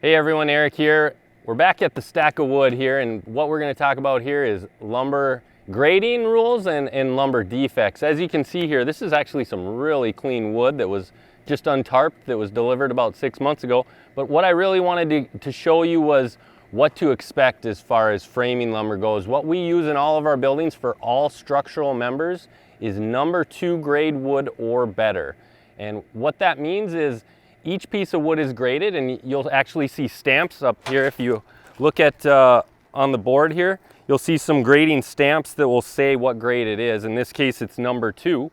Hey everyone, Eric here. We're back at the stack of wood here, and what we're going to talk about here is lumber grading rules and lumber defects. As you can see here, this is actually some really clean wood that was just untarped, that was delivered about 6 months ago. But what I really wanted to show you was what to expect as far as framing lumber goes. What we use in all of our buildings for all structural members is number 2 grade wood or better. And what that means is each piece of wood is graded, and you'll actually see stamps up here. If you look at on the board here, you'll see some grading stamps that will say what grade it is. In this case, it's number 2.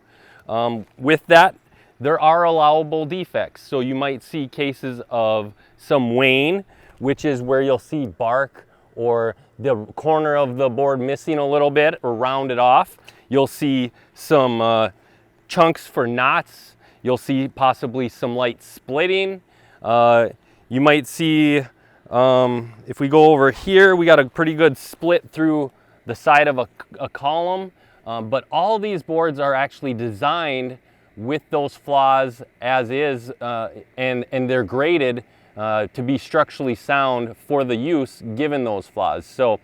With that, there are allowable defects. So you might see cases of some wane, which is where you'll see bark or the corner of the board missing a little bit or rounded off. You'll see some chunks for knots. You'll see possibly some light splitting. You might see, if we go over here, we got a pretty good split through the side of a column. But all these boards are actually designed with those flaws as is, and they're graded to be structurally sound for the use given those flaws. So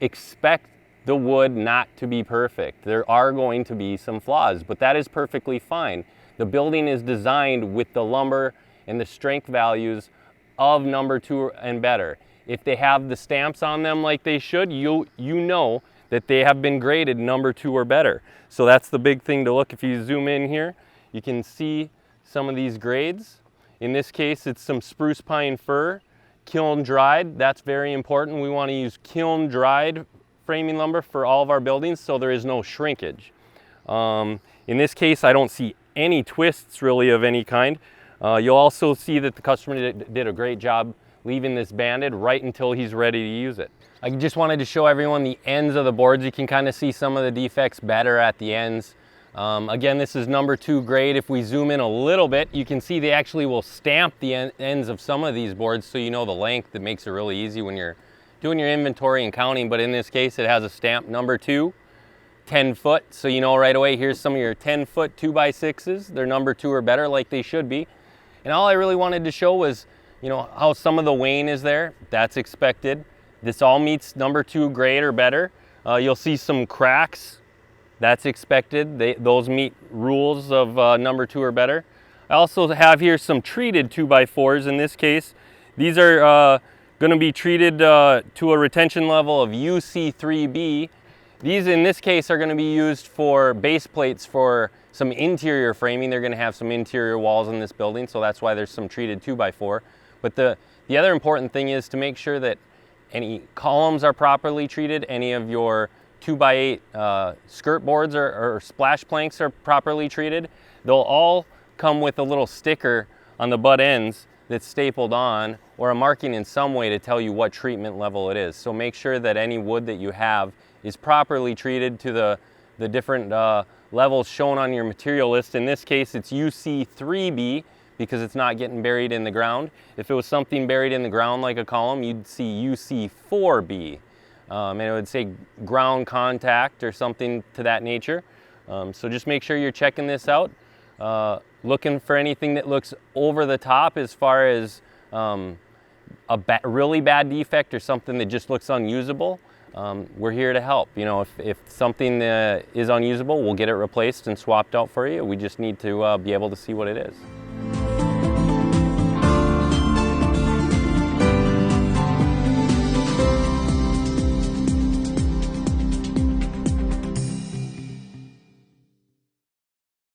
expect the wood not to be perfect. There are going to be some flaws, but that is perfectly fine. The building is designed with the lumber and the strength values of number 2 and better. If they have the stamps on them like they should, you know that they have been graded number 2 or better. So that's the big thing to look. If you zoom in here, you can see some of these grades. In this case, it's some spruce pine fir, kiln dried. That's very important. We want to use kiln dried framing lumber for all of our buildings so there is no shrinkage. In this case, I don't see any twists really of any kind. You'll also see that the customer did a great job leaving this banded right until he's ready to use it. I just wanted to show everyone the ends of the boards. You can kind of see some of the defects better at the ends. Again, this is number 2 grade. If we zoom in a little bit, you can see they actually will stamp the ends of some of these boards so you know the length. That makes it really easy when you're doing your inventory and counting, but in this case it has a stamp number 2. 10 foot, so you know right away, here's some of your 10 foot 2x6s. They're number 2 or better like they should be. And all I really wanted to show was, you know, how some of the wane is there. That's expected. This all meets number 2 grade or better. You'll see some cracks. That's expected. Those meet rules of number 2 or better. I also have here some treated 2x4s in this case. These are going to be treated to a retention level of UC3B. These in this case are going to be used for base plates for some interior framing. They're going to have some interior walls in this building, so that's why there's some treated 2x4. But the other important thing is to make sure that any columns are properly treated, any of your 2x8 skirt boards or splash planks are properly treated. They'll all come with a little sticker on the butt ends that's stapled on, or a marking in some way to tell you what treatment level it is. So make sure that any wood that you have is properly treated to the different levels shown on your material list. In this case, it's UC3B because it's not getting buried in the ground. If it was something buried in the ground like a column, you'd see UC4B. And it would say ground contact or something to that nature. So just make sure you're checking this out. Looking for anything that looks over the top as far as a really bad defect or something that just looks unusable. We're here to help. You know, if something is unusable, we'll get it replaced and swapped out for you. We just need to be able to see what it is.